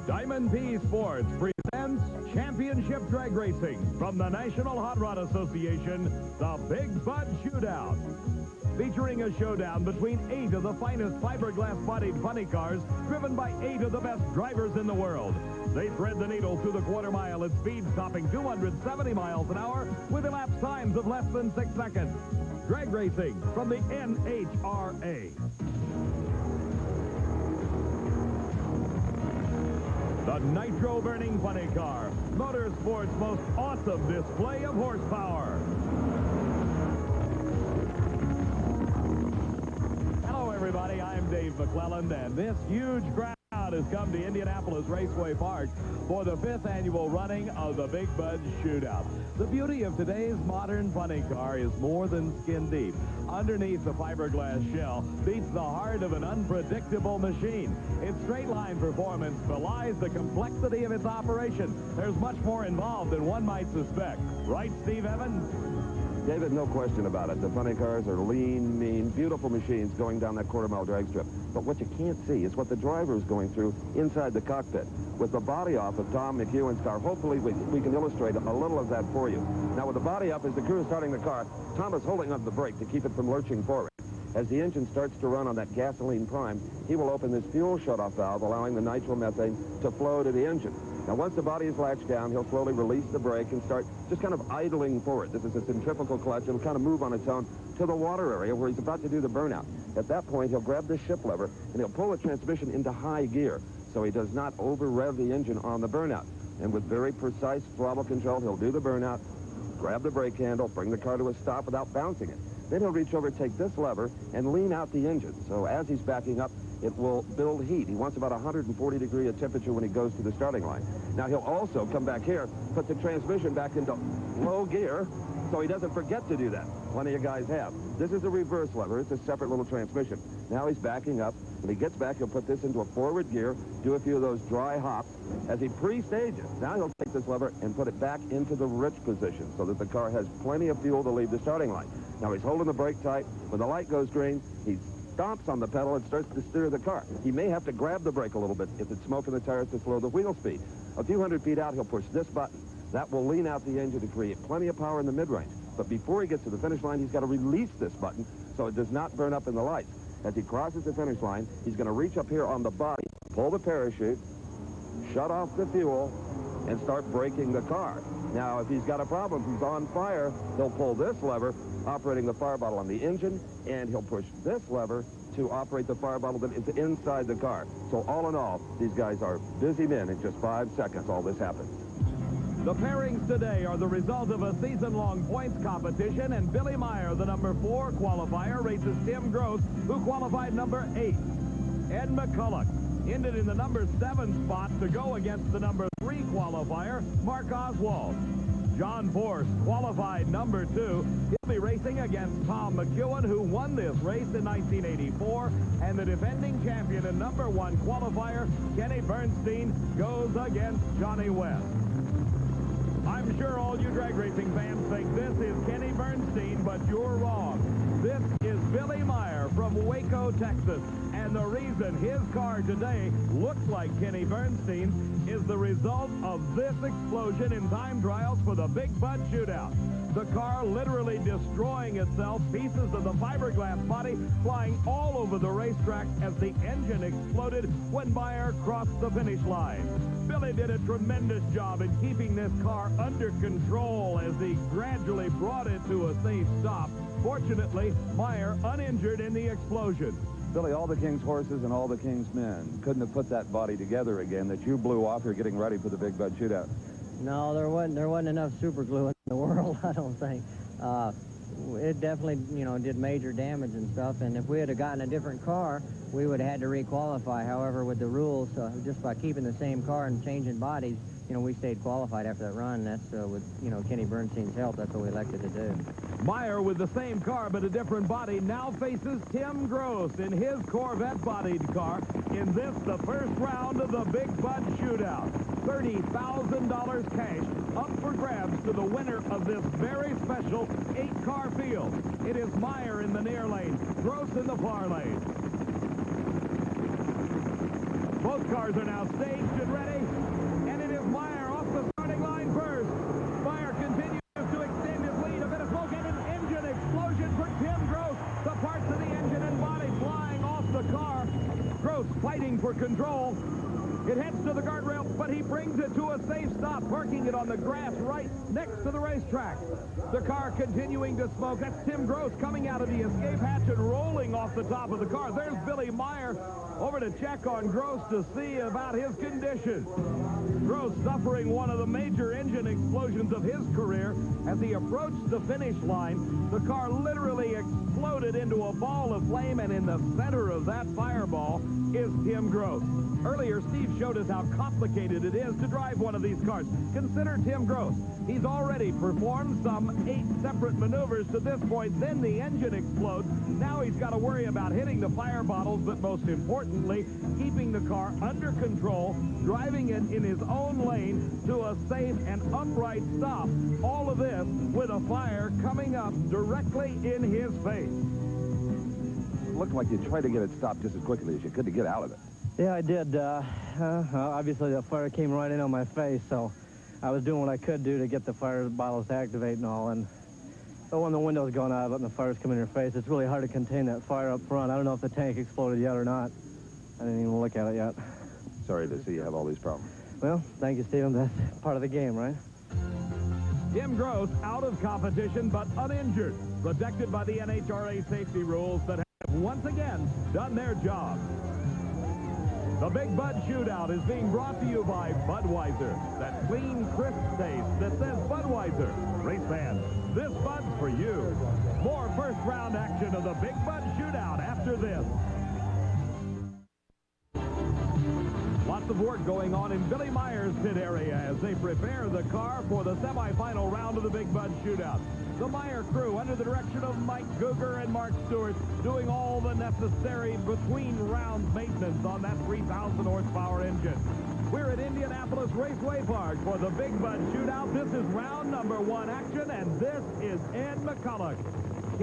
Diamond P Sports presents Championship Drag Racing from the National Hot Rod Association, the Big Bud Shootout. Featuring a showdown between 8 of the finest fiberglass-bodied funny cars driven by 8 of the best drivers in the world. They thread the needle through the quarter mile at speeds topping 270 miles an hour with elapsed times of less than 6 seconds. Drag racing from the NHRA. The nitro-burning funny car, motorsport's most awesome display of horsepower. Hello, everybody. I'm Dave McClelland, and this huge crowd has come to Indianapolis Raceway Park for the 5th annual running of the Big Bud Shootout. The beauty of today's modern funny car is more than skin deep. Underneath the fiberglass shell beats the heart of an unpredictable machine. Its straight-line performance belies the complexity of its operation. There's much more involved than one might suspect. Right, Steve Evans? David, no question about it. The funny cars are lean, mean, beautiful machines going down that quarter-mile drag strip. But what you can't see is what the driver is going through inside the cockpit. With the body off of Tom McEwen's car, hopefully we can illustrate a little of that for you. Now, with the body up, as the crew is starting the car, Tom is holding up the brake to keep it from lurching forward. As the engine starts to run on that gasoline prime, he will open this fuel shutoff valve, allowing the nitromethane to flow to the engine. Now, once the body is latched down, he'll slowly release the brake and start just kind of idling forward. This is a centrifugal clutch. It'll kind of move on its own to the water area where he's about to do the burnout. At that point, he'll grab the shift lever, and he'll pull the transmission into high gear so he does not over-rev the engine on the burnout. And with very precise throttle control, he'll do the burnout, grab the brake handle, bring the car to a stop without bouncing it. Then he'll reach over, take this lever, and lean out the engine. So as he's backing up, it will build heat. He wants about 140 degree of temperature when he goes to the starting line. Now, he'll also come back here, put the transmission back into low gear, so he doesn't forget to do that. Plenty of guys have. This is a reverse lever. It's a separate little transmission. Now he's backing up. When he gets back, he'll put this into a forward gear, do a few of those dry hops. As he pre-stages, now he'll take this lever and put it back into the rich position so that the car has plenty of fuel to leave the starting line. Now he's holding the brake tight. When the light goes green, he stomps on the pedal and starts to steer the car. He may have to grab the brake a little bit if it's smoking the tires to slow the wheel speed. A few hundred feet out, he'll push this button. That will lean out the engine to create plenty of power in the mid-range. But before he gets to the finish line, he's got to release this button so it does not burn up in the lights. As he crosses the finish line, he's going to reach up here on the body, pull the parachute, shut off the fuel, and start braking the car. Now, if he's got a problem, if he's on fire, he'll pull this lever, operating the fire bottle on the engine, and he'll push this lever to operate the fire bottle that is inside the car. So all in all, these guys are busy men. In just 5 seconds, all this happens. The pairings today are the result of a season-long points competition, and Billy Meyer, the number 4 qualifier, races Tim Gross, who qualified number 8. Ed McCulloch ended in the number 7 spot to go against the number 3 qualifier, Mark Oswald. John Force qualified number 2. He'll be racing against Tom McEwen, who won this race in 1984, and the defending champion and number 1 qualifier, Kenny Bernstein, goes against Johnny West. I'm sure all you drag racing fans think this is Kenny Bernstein, but you're wrong. This is Billy Meyer from Waco, Texas, and the reason his car today looks like Kenny Bernstein is the result of this explosion in time trials for the Big Bud Shootout. The car literally destroying itself, pieces of the fiberglass body flying all over the racetrack as the engine exploded when Meyer crossed the finish line. Billy did a tremendous job in keeping this car under control as he gradually brought it to a safe stop. Fortunately, Meyer uninjured in the explosion. Billy, all the King's horses and all the King's men couldn't have put that body together again that you blew off here getting ready for the Big Bud Shootout. No, there wasn't enough super glue in the world, I don't think. It definitely, did major damage and stuff, and if we had gotten a different car, we would have had to requalify. However, with the rules, just by keeping the same car and changing bodies, we stayed qualified after that run. That's with, Kenny Bernstein's help, that's what we elected to do. Meyer, with the same car but a different body, now faces Tim Gross in his Corvette-bodied car in this, the first round of the Big Bud Shootout. $30,000 cash up for grabs to the winner of this very special 8-car field. It is Meyer in the near lane, Gross in the far lane. Both cars are now staged and ready. Gross fighting for control. It heads to the guardrail, but he brings it to a safe stop, parking it on the grass right next to the racetrack. The car continuing to smoke. That's Tim Gross coming out of the escape hatch and rolling off the top of the car. There's Billy Meyer over to check on Gross to see about his condition. Gross suffering one of the major engine explosions of his career. As he approached the finish line, the car literally exploded into a ball of flame, and in the center of that fireball is Tim Gross. Earlier, Steve showed us how complicated it is to drive one of these cars. Consider Tim Gross. He's already performed some 8 separate maneuvers to this point. Then the engine explodes. Now he's got to worry about hitting the fire bottles, but most importantly, keeping the car under control, driving it in his own lane to a safe and upright stop. All of this with a fire coming up directly in his face. It looked like you tried to get it stopped just as quickly as you could to get out of it. Yeah, I did. Obviously, the fire came right in on my face, so I was doing what I could do to get the fire bottles to activate and all. And when the window's going out and the fire's coming in your face, it's really hard to contain that fire up front. I don't know if the tank exploded yet or not. I didn't even look at it yet. Sorry to see you have all these problems. Well, thank you, Stephen. That's part of the game, right? Tim Gross out of competition, but uninjured, protected by the NHRA safety rules that have once again done their job. The Big Bud Shootout is being brought to you by Budweiser. That clean, crisp taste that says Budweiser. Race fans, this Bud's for you. More first-round action of the Big Bud Shootout after this. Lots of work going on in Billy Meyer's pit area as they prepare the car for the semifinal round of the Big Bud Shootout. The Meyer crew, under the direction of Mike Guger and Mark Stewart, doing all the necessary between-round maintenance on that 3,000 horsepower engine. We're at Indianapolis Raceway Park for the Big Bud Shootout. This is round number 1 action, and this is Ed McCulloch.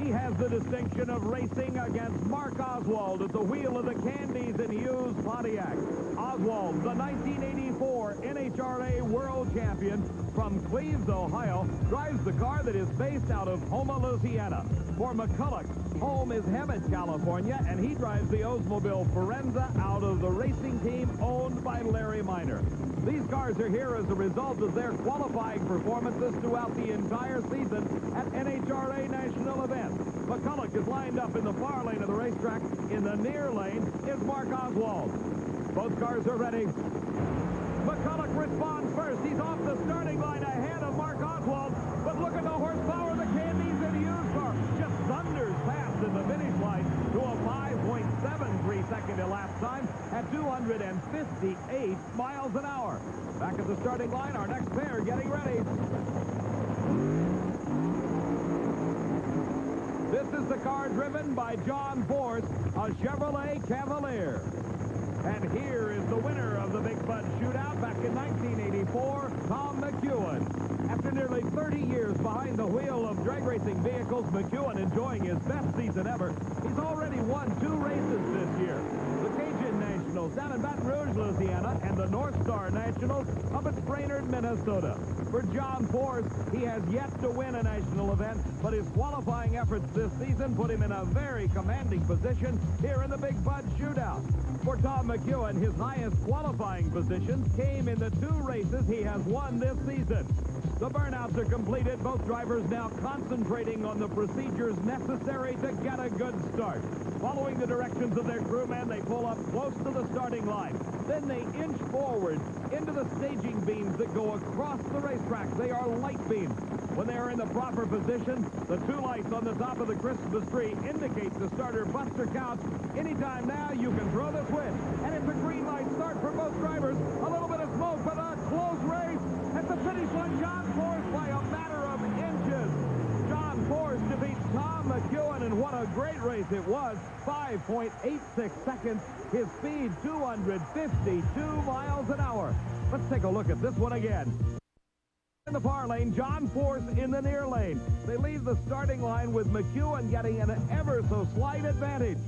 He has the distinction of racing against Mark Oswald at the wheel of the Candies and Hughes Pontiac. Oswald, the 1984 NHRA World Champion from Cleves, Ohio, drives the car that is based out of Houma, Louisiana. For McCulloch, home is Hemet, California, and he drives the Oldsmobile Forenza out of the racing team owned by Larry Minor. These cars are here as a result of their qualifying performances throughout the entire season at NHRA national events. McCulloch is lined up in the far lane of the racetrack. In the near lane is Mark Oswald. Both cars are ready. McCulloch responds first. He's off the starting line ahead of Mark Oswald. But look at the horsepower of the Candies and Hughes car. Just thunders past in the finish line to a 5.73 second elapsed time at 258 miles an hour. Back at the starting line, our next pair getting ready. This is the car driven by John Force, a Chevrolet Cavalier. And here is the winner of the Big Bud Shootout back in 1984, Tom McEwen. After nearly 30 years behind the wheel of drag racing vehicles, McEwen enjoying his best season ever. He's already won 2 races this year. The Cajun Nationals down in Baton Rouge, Louisiana, and the North Star Nationals up at Brainerd, Minnesota. For John Force, he has yet to win a national event, but his qualifying efforts this season put him in a very commanding position here in the Big Bud Shootout. For Tom McEwen, his highest qualifying positions came in the 2 races he has won this season. The burnouts are completed. Both drivers now concentrating on the procedures necessary to get a good start. Following the directions of their crewmen, they pull up close to the starting line. Then they inch forward into the staging beams that go across the racetrack. They are light beams. When they are in the proper position, the 2 lights on the top of the Christmas tree indicate the starter Buster counts. Anytime now, you can throw the switch. And it's a green light start for both drivers. A little bit of smoke, but a close race. At the finish line, John Force by a matter of inches. John Force defeats Tom McEwen, and what a great race it was. 5.86 seconds. His speed, 252 miles an hour. Let's take a look at this one again. In the far lane, John Force in the near lane. They leave the starting line with McEwen getting an ever so slight advantage.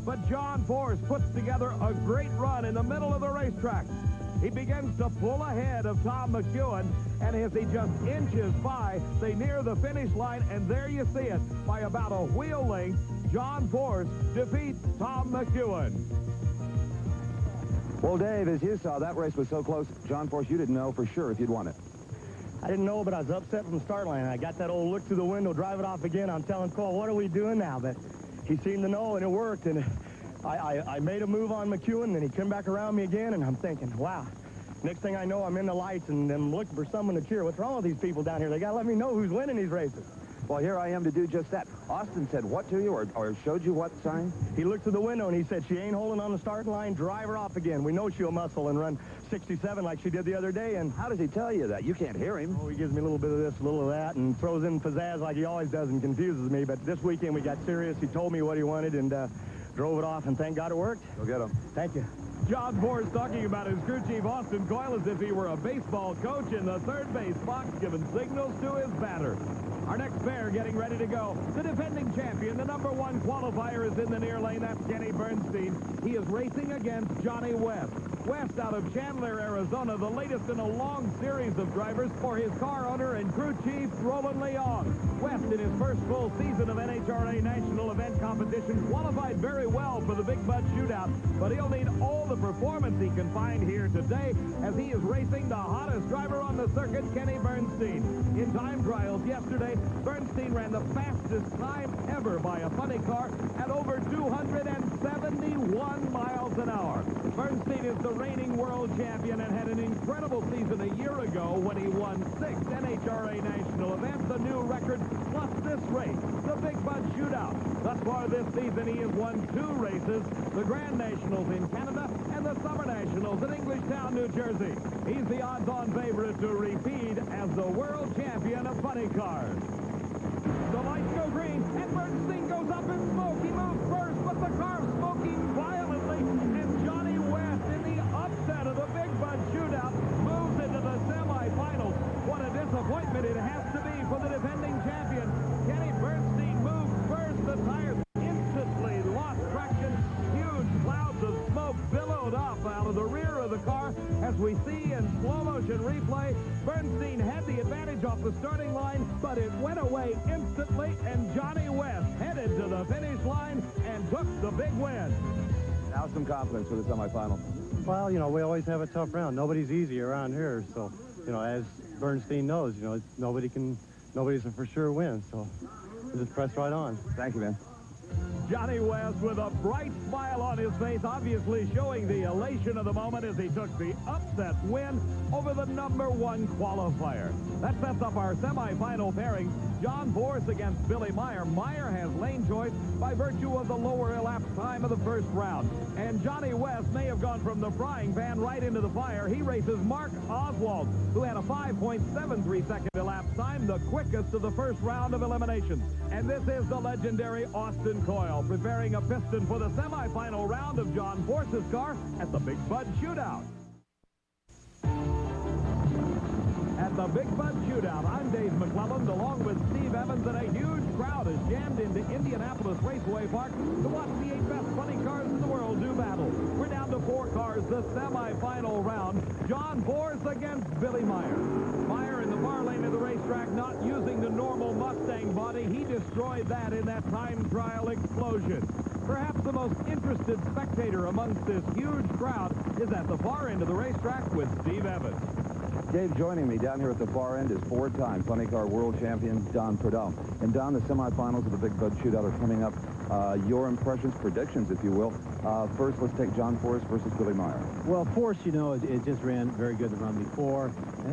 But John Force puts together a great run in the middle of the racetrack. He begins to pull ahead of Tom McEwen, and as he just inches by, they near the finish line, and there you see it. By about a wheel length, John Force defeats Tom McEwen. Well, Dave, as you saw, that race was so close, John Force, you didn't know for sure if you'd won it. I didn't know, but I was upset from the start line. I got that old look through the window, drive it off again. I'm telling Cole, what are we doing now? But he seemed to know, and it worked. And I made a move on McEwen, and he came back around me again, and I'm thinking, wow. Next thing I know, I'm in the lights, and I'm looking for someone to cheer. What's wrong with these people down here? They got to let me know who's winning these races. Well, here I am to do just that. Austin said what to you, or showed you what sign? He looked through the window, and he said, she ain't holding on the starting line. Drive her off again. We know she'll muscle and run 67 like she did the other day. And How does he tell you that? You can't hear him. oh, he gives me a little bit of this, a little of that, and throws in pizzazz like he always does and confuses me. But this weekend we got serious. He told me what he wanted and drove it off, and thank God it worked. Go get him. Thank you. John Force talking about his crew chief, Austin Coyle, as if he were a baseball coach in the third base box, giving signals to his batter. Our next pair getting ready to go. The defending champion, the #1 qualifier, is in the near lane. That's Kenny Bernstein. He is racing against Johnny West. West out of Chandler, Arizona, the latest in a long series of drivers for his car owner and crew chief, Roland Leong. West, in his first full season of NHRA National Event Competition, qualified very well for the Big Bud Shootout, but he'll need all the performance he can find here today as he is racing the hottest driver on the circuit, Kenny Bernstein. In time trials yesterday, Bernstein ran the fastest time ever by a funny car at over 271 miles an hour. Bernstein is the reigning world champion and had an incredible season a year ago when he won 6 NHRA national events, a new record, plus this race, the Big Bud Shootout. Thus far this season, he has won 2 races, the Grand Nationals in Canada and the Summer Nationals in Englishtown, New Jersey. He's the odds-on favorite to repeat as the world champion of funny cars. The lights go green, and Bernstein goes up in smoke. He moves first, but the car's smoking violently, and Johnny West, in the upset of the Big Bud Shootout, moves into the semifinals. What a disappointment it has to be for the defending champion. Kenny Bernstein moves first. The tires instantly lost traction. Huge clouds of smoke billowed up out of the rear of the car. As we see in slow-motion replay, Bernstein had the advantage off the starting line, but it went away instantly, and Johnny West headed to the finish line and took the big win. Now some confidence for the semifinal. Well, you know, we always have a tough round. Nobody's easy around here, so, you know, as Bernstein knows, you know, nobody's a for sure win, so we'll just press right on. Thank you, man. Johnny West with a bright smile on his face, obviously showing the elation of the moment as he took the upset win over the #1 qualifier. That sets up our semifinal pairing. John Force against Billy Meyer. Meyer has lane choice by virtue of the lower elapsed time of the first round. And Johnny West may have gone from the frying pan right into the fire. He races Mark Oswald, who had a 5.73-second elapsed time, the quickest of the first round of elimination. And this is the legendary Austin Coyle, preparing a piston for the semifinal round of John Force's car at the Big Bud Shootout. At the Big Bud Shootout, I'm Dave McClelland, along with Steve Evans, and a huge crowd is jammed into Indianapolis Raceway Park to watch the 8 best funny cars in the world do battle. We're down to 4 cars, the semifinal round. John Force against Billy Meyer. Meyer in the far lane of the racetrack, not using the normal Mustang body. He destroyed that in that time trial explosion. Perhaps the most interested spectator amongst this huge crowd is at the far end of the racetrack with Steve Evans. Dave, joining me down here at the far end is 4-time funny car world champion Don Prudhomme. And Don, the semifinals of the Big Bud Shootout are coming up. Your impressions, predictions, if you will. First, let's take John Force versus Billy Meyer. Well, Force, you know, it just ran very good to run before,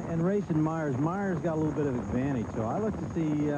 and racing Myers got a little bit of advantage. So I look to see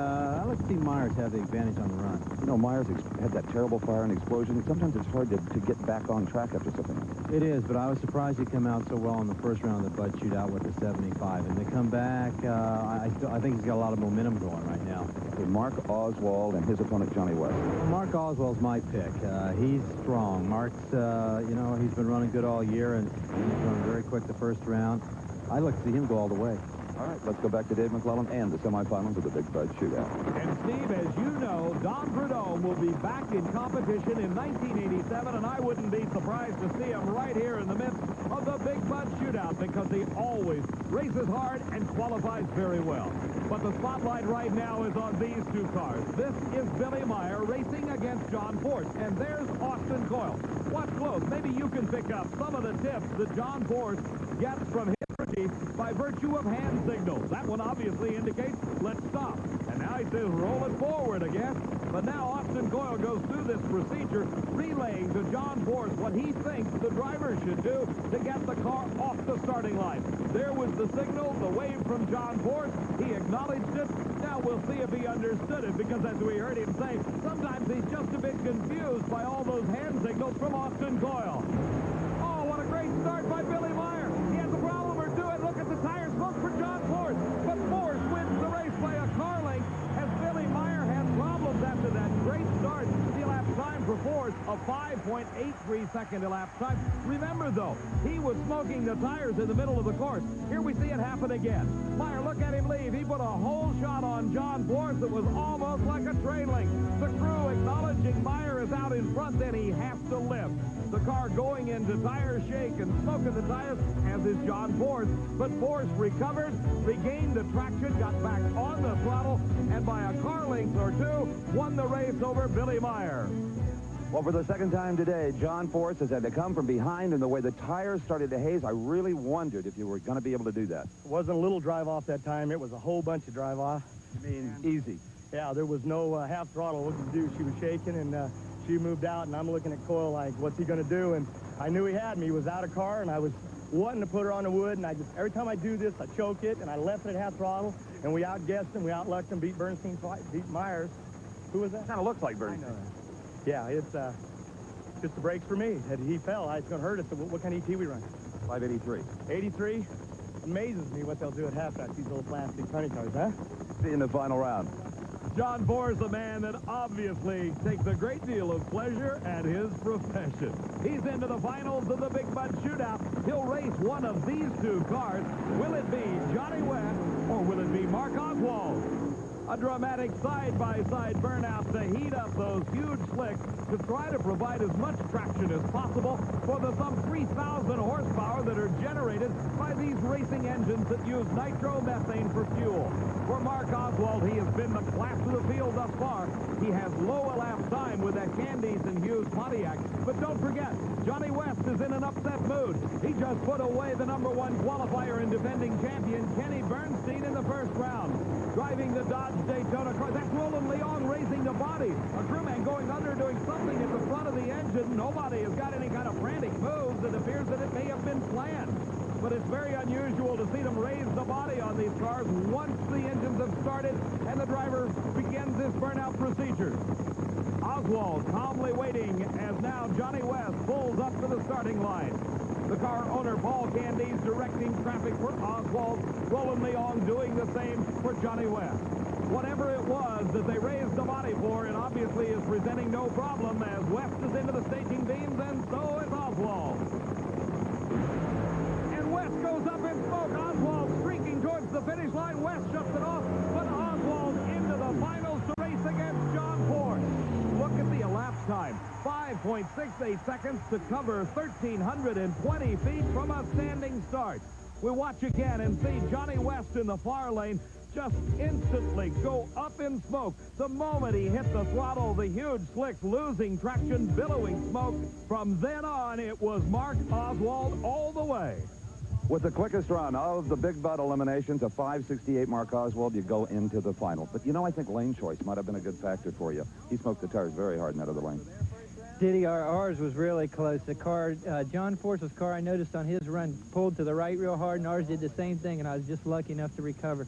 Myers have the advantage on the run. You know, Myers had that terrible fire and explosion. Sometimes it's hard to get back on track after something like that. It is, but I was surprised he came out so well in the first round of the Bud Shootout with the 75, and to come back, I think he's got a lot of momentum going right now. Okay, Mark Oswald and his opponent Johnny West. Mark Oswald's my pick. He's strong. Mark's, you know, he's been running good all year, and he's running very quick the first round. I look to see him go all the way. All right, let's go back to Dave McClelland and the semifinals of the Big Bud Shootout. And Steve, as you know, Don Prudhomme will be back in competition in 1987, and I wouldn't be surprised to see him right here in the midst of the Big Bud Shootout because he always races hard and qualifies very well. But the spotlight right now is on these 2 cars. This is Billy Meyer racing against John Force, and there's Austin Coyle. Watch close. Maybe you can pick up some of the tips that John Force gets from his rookie by virtue of hand signals. That one obviously indicates, let's stop. And now he says, roll it forward again. But now Austin Coyle goes through this procedure, relaying to John Force what he thinks the driver should do to get the car off the starting line. There was the signal, the wave from John Force. He acknowledged it. Now we'll see if he understood it, because as we heard him say, sometimes he's just a bit confused by all those hand signals from Austin Coyle. Oh, what a great start by Billy Meyer. He has a problem or two, and look at the tire smoke for John Force. But Force wins the race by a car length, as Billy Meyer had problems after that great start. The elapsed time for Force, a 5.83 second elapsed time. Remember, though, he was smoking the tires in the middle of the course. Here we see it happen again. Meyer, look at him leave. He put a whole shot on John Force that was almost like a train link. The crew acknowledging Meyer is out in front, then he has to lift. The car going into tire shake and smoking the tires, as is John Force. But Force recovered, regained the traction, got back on the throttle, and by a car length or two, won the race over Billy Meyer. Well, for the second time today, John Force has had to come from behind, and the way the tires started to haze, I really wondered if you were going to be able to do that. It wasn't a little drive off that time. It was a whole bunch of drive off. I mean, easy. Yeah, there was no half throttle. What to do? She was shaking, and she moved out, and I'm looking at Coyle like, what's he going to do? And I knew he had me. He was out of car, and I was wanting to put her on the wood, and every time I do this, I choke it, and I left it at half throttle, and we outguessed him, we outlucked him, beat Bernstein twice, beat Myers. Who was that? Kind of looks like Bernstein. I know that. Yeah, it's just the brakes for me. Had he fell, it's going to hurt us. So what kind of ET we run? 583. 83? Amazes me what they'll do at half-track, these little plastic funny cars, huh? See you in the final round. John Force, a man that obviously takes a great deal of pleasure at his profession. He's into the finals of the Big Bud Shootout. He'll race one of these two cars. Will it be Johnny West or will it be Mark Oswald? A dramatic side-by-side burnout to heat up those huge slicks to try to provide as much traction as possible for the some 3,000 horsepower that are generated by these racing engines that use nitromethane for fuel. For Mark Oswald, he has been the class of the field thus far. He has low elapsed time with that Candies and Hughes Pontiac. But don't forget, Johnny West is in an upset mood. He just put away the #1 qualifier and defending champion Kenny Bernstein in the first round. Driving the Dodge Daytona car, that's Roland Leong raising the body. A crewman going under doing something at the front of the engine. Nobody has got any kind of frantic moves. It appears that it may have been planned. But it's very unusual to see them raise the body on these cars once the engines have started and the driver begins his burnout procedure. Oswald calmly waiting as now Johnny West pulls up to the starting line. The car owner, Paul Candies, directing traffic for Oswald. Roland Leong doing the same for Johnny West. Whatever it was that they raised the body for, it obviously is presenting no problem as West is into the staging beams, and so is Oswald. And West goes up in smoke. Oswald streaking towards the finish line. West shuts it off, but Oswald into the finals to race against John Force. Look at the elapsed time. 5.68 seconds to cover 1,320 feet from a standing start. We watch again and see Johnny West in the far lane just instantly go up in smoke. The moment he hit the throttle, the huge slicks losing traction, billowing smoke. From then on, it was Mark Oswald all the way. With the quickest run of the Big Bud eliminations, a 5.68 Mark Oswald, you go into the final. But, you know, I think lane choice might have been a good factor for you. He smoked the tires very hard in that other lane. Did he? Ours was really close. The car, John Force's car, I noticed on his run, pulled to the right real hard, and ours did the same thing, and I was just lucky enough to recover.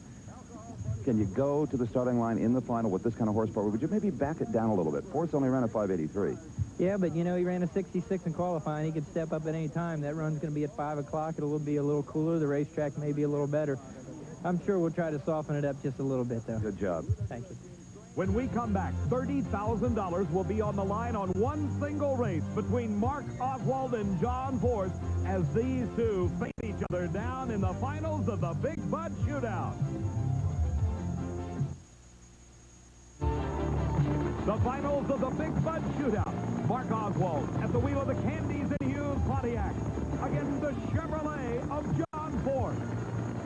Can you go to the starting line in the final with this kind of horsepower? Would you maybe back it down a little bit? Force only ran a 5.83. Yeah, but, you know, he ran a 66 in qualifying. He could step up at any time. That run's going to be at 5 o'clock. It'll be a little cooler. The racetrack may be a little better. I'm sure we'll try to soften it up just a little bit, though. Good job. Thank you. When we come back, $30,000 will be on the line on one single race between Mark Oswald and John Force as these two face each other down in the finals of the Big Bud Shootout. The finals of the Big Bud Shootout. Mark Oswald at the wheel of the Candies and Hughes Pontiac against the Chevrolet of John Force.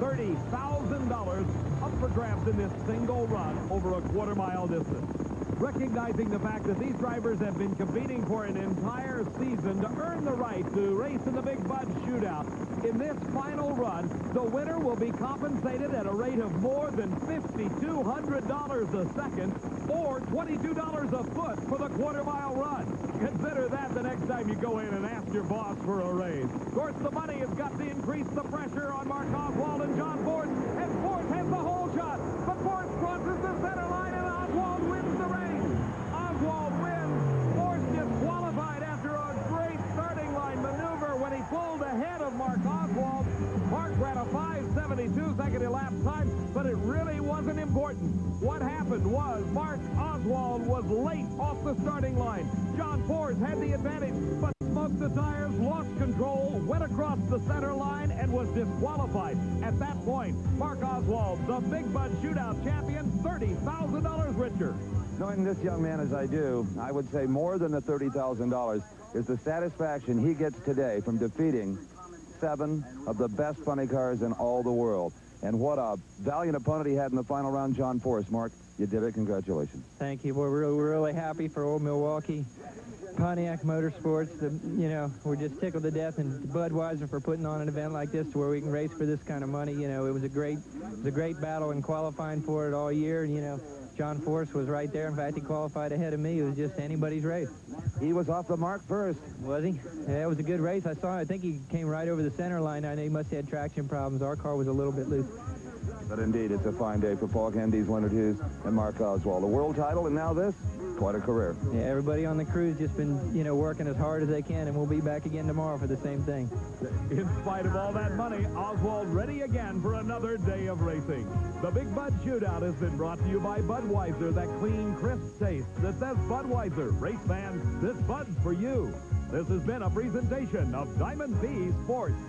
$30,000 up for grabs in this single run over a quarter-mile distance. recognizing the fact that these drivers have been competing for an entire season to earn the right to race in the Big Bud Shootout. In this final run, the winner will be compensated at a rate of more than $5,200 a second or $22 a foot for the quarter-mile run. Consider that the next time you go in and ask your boss for a raise. Of course, the money has got to increase the pressure on Mark Oswald and John Force, and Force has the whole shot, but Force crosses the center line, and Oswald wins the race. Oswald wins. Force disqualified after a great starting line maneuver when he pulled ahead of Mark Oswald. Mark ran a 5:72 second elapsed time, but it really wasn't important. What happened was Mark Oswald was late off the starting line. John Force had the advantage, but smoked the tires, lost control, went across the center line, and was disqualified. At that point, Mark Oswald, the Big Bud Shootout champion, $30,000 richer. Knowing this young man as I do, I would say more than the $30,000 is the satisfaction he gets today from defeating 7 of the best funny cars in all the world. And what a valiant opponent he had in the final round, John Force. Mark, you did it. Congratulations. Thank you. We're really happy for old Milwaukee. Pontiac Motorsports, we're just tickled to death, and Budweiser for putting on an event like this to where we can race for this kind of money. You know, it was a great battle in qualifying for it all year. And, John Force was right there. In fact, he qualified ahead of me. It was just anybody's race. He was off the mark first. Was he? Yeah, it was a good race. I saw. I think he came right over the center line. I know he must have had traction problems. Our car was a little bit loose. But indeed, it's a fine day for Paul Candies, Leonard Hughes, and Mark Oswald. A world title, and now this. Quite a career. Yeah, everybody on the crew's just been, working as hard as they can, and we'll be back again tomorrow for the same thing. In spite of all that money, Oswald ready again for another day of racing. The Big Bud Shootout has been brought to you by Budweiser, that clean, crisp taste that says Budweiser. Race fans, this Bud's for you. This has been a presentation of Diamond B Sports.